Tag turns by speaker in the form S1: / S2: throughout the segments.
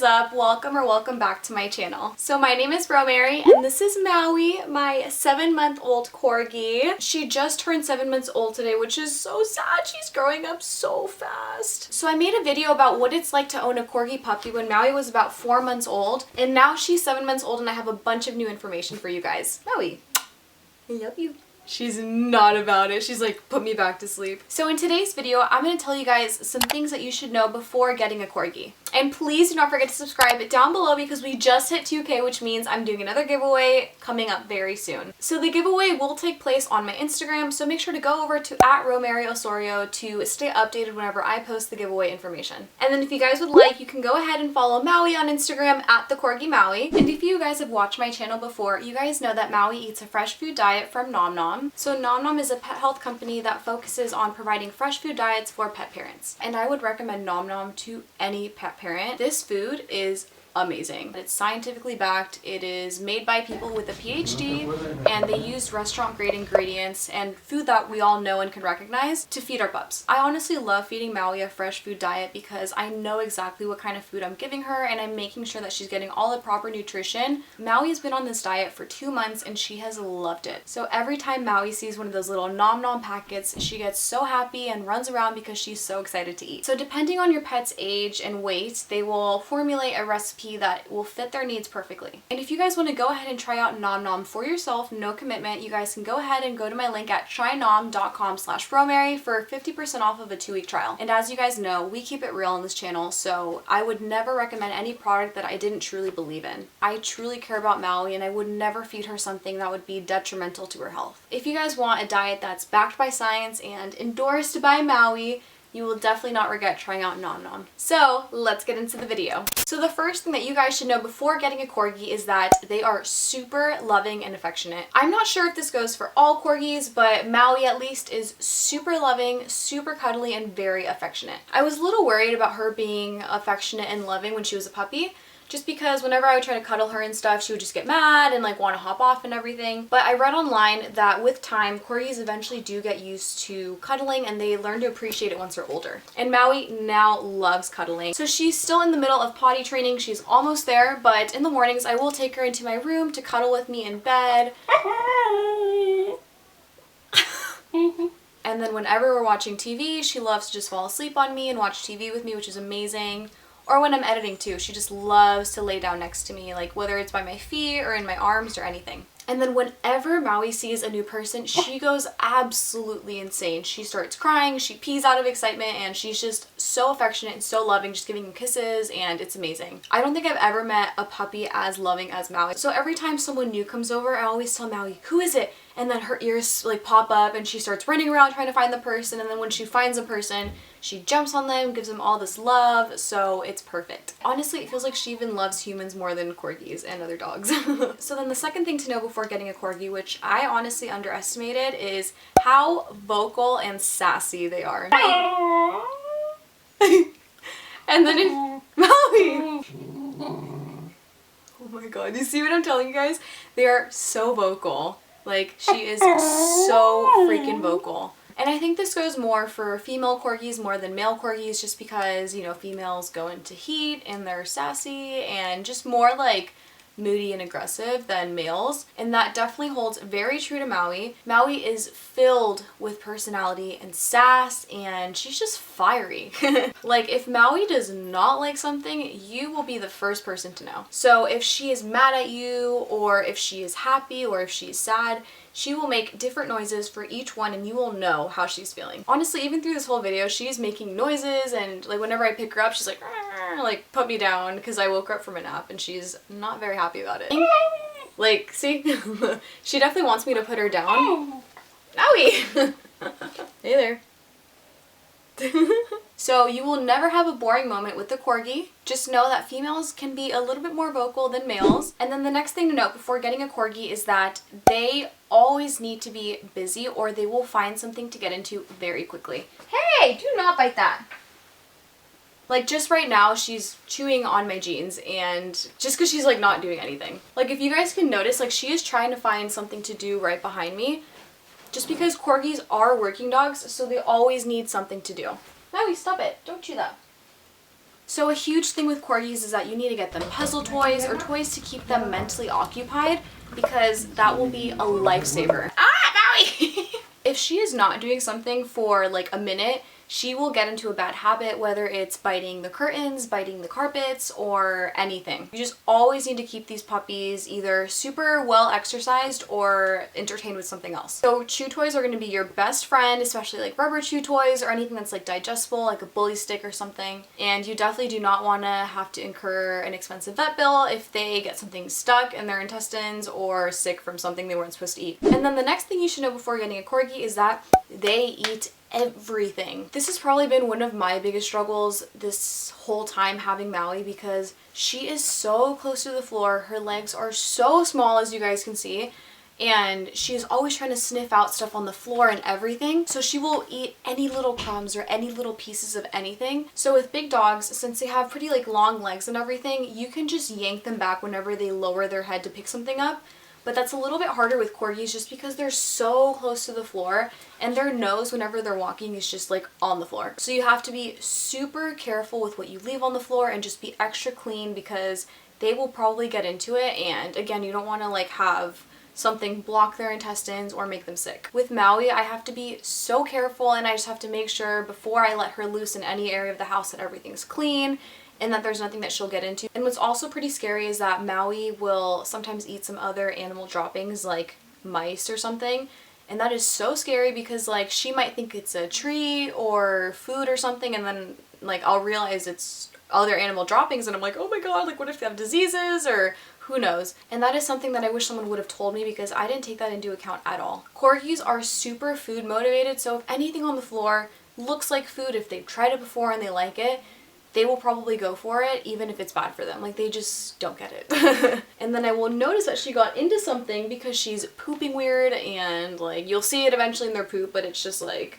S1: is up? Welcome back to my channel. So my name is Romary and this is Maui, my 7-month-old corgi. She just turned 7 months old today, which is so sad. She's growing up so fast. So I made a video about what it's like to own a corgi puppy when Maui was about 4 months old, and now she's 7 months old and I have a bunch of new information for you guys. Maui, I love you. She's not about it. She's like, put me back to sleep. So in today's video, I'm going to tell you guys some things that you should know before getting a corgi. And please do not forget to subscribe down below because we just hit 2K, which means I'm doing another giveaway coming up very soon. So the giveaway will take place on my Instagram, so make sure to go over to @Romary Osorio to stay updated whenever I post the giveaway information. And then if you guys would like, you can go ahead and follow Maui on Instagram @thecorgimaui. And if you guys have watched my channel before, you guys know that Maui eats a fresh food diet from Nom Nom. So Nom Nom is a pet health company that focuses on providing fresh food diets for pet parents. And I would recommend Nom Nom to any pet parent. This food is amazing. It's scientifically backed, it is made by people with a PhD, and they use restaurant grade ingredients and food that we all know and can recognize to feed our pups. I honestly love feeding Maui a fresh food diet because I know exactly what kind of food I'm giving her and I'm making sure that she's getting all the proper nutrition. Maui has been on this diet for 2 months and she has loved it. So every time Maui sees one of those little Nom Nom packets, she gets so happy and runs around because she's so excited to eat. So depending on your pet's age and weight, they will formulate a recipe that will fit their needs perfectly. And if you guys want to go ahead and try out Nom Nom for yourself, no commitment, you guys can go ahead and go to my link at trynom.com/Romary for 50% off of a 2-week trial. And as you guys know, we keep it real on this channel, so I would never recommend any product that I didn't truly believe in. I truly care about Maui and I would never feed her something that would be detrimental to her health. If you guys want a diet that's backed by science and endorsed by Maui, you will definitely not regret trying out Nom Nom. So let's get into the video. So the first thing that you guys should know before getting a corgi is that they are super loving and affectionate. I'm not sure if this goes for all corgis, but Maui at least is super loving, super cuddly, and very affectionate. I was a little worried about her being affectionate and loving when she was a puppy, just because whenever I would try to cuddle her and stuff, she would just get mad and like want to hop off and everything. But I read online that with time, corgis eventually do get used to cuddling and they learn to appreciate it once they're older. And Maui now loves cuddling. So she's still in the middle of potty training. She's almost there, but in the mornings I will take her into my room to cuddle with me in bed. And then whenever we're watching TV, she loves to just fall asleep on me and watch TV with me, which is amazing. Or when I'm editing too, she just loves to lay down next to me, like whether it's by my feet or in my arms or anything. And then whenever Maui sees a new person, she goes absolutely insane. She starts crying, she pees out of excitement, and she's just so affectionate and so loving, just giving him kisses, and it's amazing. I don't think I've ever met a puppy as loving as Maui. So every time someone new comes over, I always tell Maui, "Who is it?" And then her ears like pop up and she starts running around trying to find the person, and then when she finds a person, she jumps on them, gives them all this love, so it's perfect. Honestly, it feels like she even loves humans more than corgis and other dogs. So then the second thing to know before getting a corgi, which I honestly underestimated, is how vocal and sassy they are. And then Maui! Oh my god, you see what I'm telling you guys? They are so vocal. Like, she is so freaking vocal. And I think this goes more for female corgis more than male corgis, just because, you know, females go into heat and they're sassy and just more like moody and aggressive than males, and that definitely holds very true to Maui. Maui is filled with personality and sass, and she's just fiery. Like, if Maui does not like something, you will be the first person to know. So if she is mad at you, or if she is happy, or if she is sad, she will make different noises for each one and you will know how she's feeling. Honestly, even through this whole video, she's making noises, and like whenever I pick her up, she's like put me down because I woke her up from a nap and she's not very happy about it. Like, see? She definitely wants me to put her down. Maui! Hey there. So you will never have a boring moment with the corgi. Just know that females can be a little bit more vocal than males. And then the next thing to note before getting a corgi is that they always need to be busy or they will find something to get into very quickly. Hey, do not bite that. Like, just right now, she's chewing on my jeans, and just because she's like not doing anything. Like, if you guys can notice, like, she is trying to find something to do right behind me. Just because corgis are working dogs, so they always need something to do. Maui, stop it. Don't chew that. So a huge thing with corgis is that you need to get them puzzle toys or toys to keep them mentally occupied, because that will be a lifesaver. Ah, Maui! If she is not doing something for like a minute, she will get into a bad habit, whether it's biting the curtains, biting the carpets, or anything. You just always need to keep these puppies either super well exercised or entertained with something else. So chew toys are going to be your best friend, especially like rubber chew toys or anything that's like digestible, like a bully stick or something. And you definitely do not want to have to incur an expensive vet bill if they get something stuck in their intestines or sick from something they weren't supposed to eat. And then the next thing you should know before getting a corgi is that they eat everything. This has probably been one of my biggest struggles this whole time having Maui, because she is so close to the floor. Her legs are so small, as you guys can see, and she's always trying to sniff out stuff on the floor and everything. So she will eat any little crumbs or any little pieces of anything. So with big dogs, since they have pretty like long legs and everything, you can just yank them back whenever they lower their head to pick something up. But that's a little bit harder with corgis just because they're so close to the floor and their nose whenever they're walking is just like on the floor. So you have to be super careful with what you leave on the floor and just be extra clean, because they will probably get into it. And again, you don't want to like have something block their intestines or make them sick. With Maui, I have to be so careful, and I just have to make sure before I let her loose in any area of the house that everything's clean and that there's nothing that she'll get into. And what's also pretty scary is that Maui will sometimes eat some other animal droppings like mice or something. And that is so scary because like she might think it's a treat or food or something, and then like I'll realize it's other animal droppings and I'm like, oh my god, like what if they have diseases or who knows? And that is something that I wish someone would have told me, because I didn't take that into account at all. Corgis are super food motivated, so if anything on the floor looks like food, if they've tried it before and they like it, they will probably go for it even if it's bad for them. Like they just don't get it. And then I will notice that she got into something because she's pooping weird, and like you'll see it eventually in their poop, but it's just like,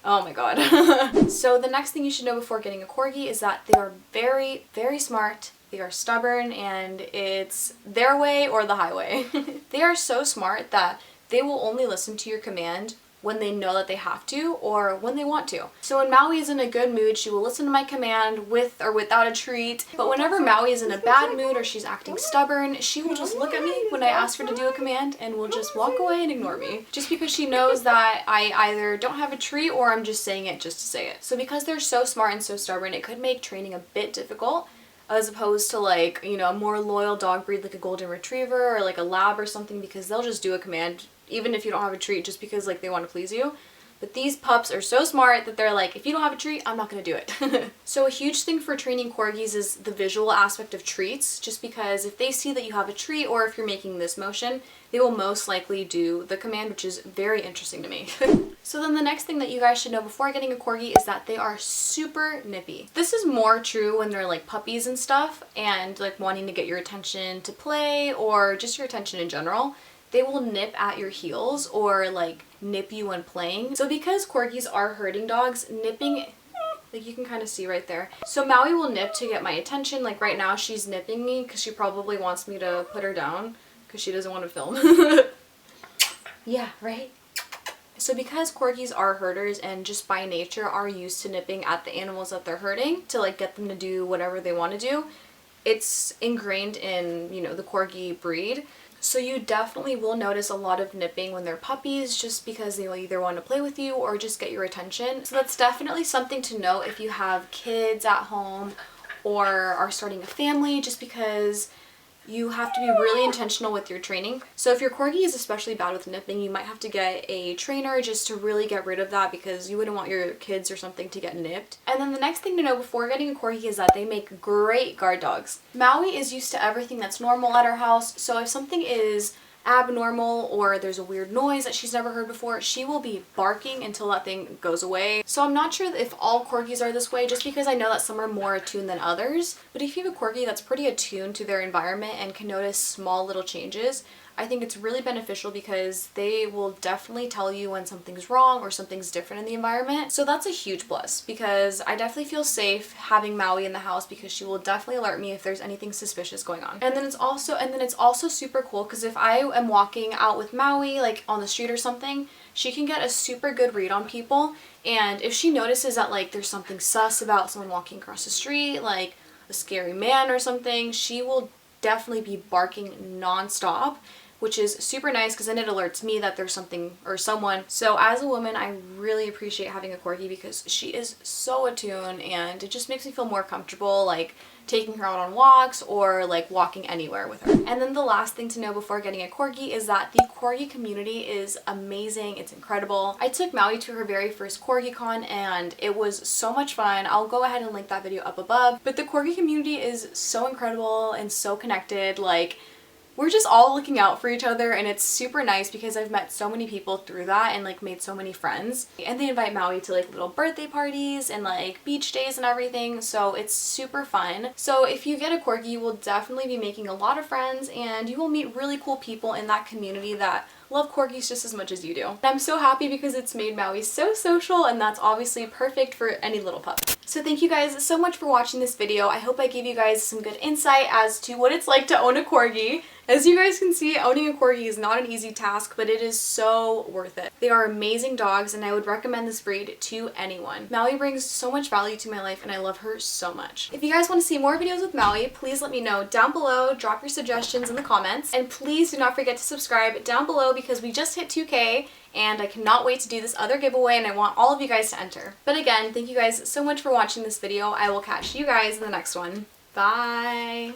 S1: oh my god. So the next thing you should know before getting a corgi is that they are very, very smart. They are stubborn, and it's their way or the highway. They are so smart that they will only listen to your command when they know that they have to or when they want to. So when Maui is in a good mood, she will listen to my command with or without a treat. But whenever Maui is in a bad mood or she's acting stubborn, she will just look at me when I ask her to do a command and will just walk away and ignore me. Just because she knows that I either don't have a treat or I'm just saying it just to say it. So because they're so smart and so stubborn, it could make training a bit difficult, as opposed to like, you know, a more loyal dog breed like a golden retriever or like a lab or something, because they'll just do a command even if you don't have a treat just because like they want to please you. But these pups are so smart that they're like, if you don't have a treat, I'm not gonna do it. So a huge thing for training corgis is the visual aspect of treats, just because if they see that you have a treat or if you're making this motion, they will most likely do the command, which is very interesting to me. So then the next thing that you guys should know before getting a corgi is that they are super nippy. This is more true when they're like puppies and stuff and like wanting to get your attention to play or just your attention in general. They will nip at your heels or like nip you when playing. So because corgis are herding dogs, nipping, like you can kind of see right there. So Maui will nip to get my attention. Like right now she's nipping me because she probably wants me to put her down because she doesn't want to film. Yeah, right? So because corgis are herders and just by nature are used to nipping at the animals that they're herding to like get them to do whatever they want to do, it's ingrained in, you know, the corgi breed. So you definitely will notice a lot of nipping when they're puppies, just because they will either want to play with you or just get your attention. So that's definitely something to know if you have kids at home or are starting a family, just because you have to be really intentional with your training. So if your corgi is especially bad with nipping, you might have to get a trainer just to really get rid of that, because you wouldn't want your kids or something to get nipped. And then the next thing to know before getting a corgi is that they make great guard dogs. Maui is used to everything that's normal at our house, so if something is abnormal or there's a weird noise that she's never heard before, she will be barking until that thing goes away. So I'm not sure if all corgis are this way, just because I know that some are more attuned than others. But if you have a corgi that's pretty attuned to their environment and can notice small little changes, I think it's really beneficial, because they will definitely tell you when something's wrong or something's different in the environment. So that's a huge plus, because I definitely feel safe having Maui in the house, because she will definitely alert me if there's anything suspicious going on. And then it's also super cool, because if I am walking out with Maui like on the street or something, she can get a super good read on people, and if she notices that like there's something sus about someone walking across the street, like a scary man or something, she will definitely be barking nonstop, which is super nice because then it alerts me that there's something or someone. So as a woman, I really appreciate having a Corgi because she is so attuned, and it just makes me feel more comfortable like taking her out on walks or like walking anywhere with her. And then the last thing to know before getting a Corgi is that the Corgi community is amazing. It's incredible. I took Maui to her very first Corgi con and it was so much fun. I'll go ahead and link that video up above. But the Corgi community is so incredible and so connected. Like, we're just all looking out for each other, and it's super nice because I've met so many people through that and like made so many friends. And they invite Maui to like little birthday parties and like beach days and everything, so it's super fun. So if you get a Corgi, you will definitely be making a lot of friends, and you will meet really cool people in that community that love Corgis just as much as you do. And I'm so happy because it's made Maui so social, and that's obviously perfect for any little pup. So thank you guys so much for watching this video. I hope I gave you guys some good insight as to what it's like to own a Corgi. As you guys can see, owning a Corgi is not an easy task, but it is so worth it. They are amazing dogs, and I would recommend this breed to anyone. Maui brings so much value to my life, and I love her so much. If you guys want to see more videos with Maui, please let me know down below. Drop your suggestions in the comments, and please do not forget to subscribe down below because we just hit 2K, and I cannot wait to do this other giveaway, and I want all of you guys to enter. But again, thank you guys so much for watching this video. I will catch you guys in the next one. Bye!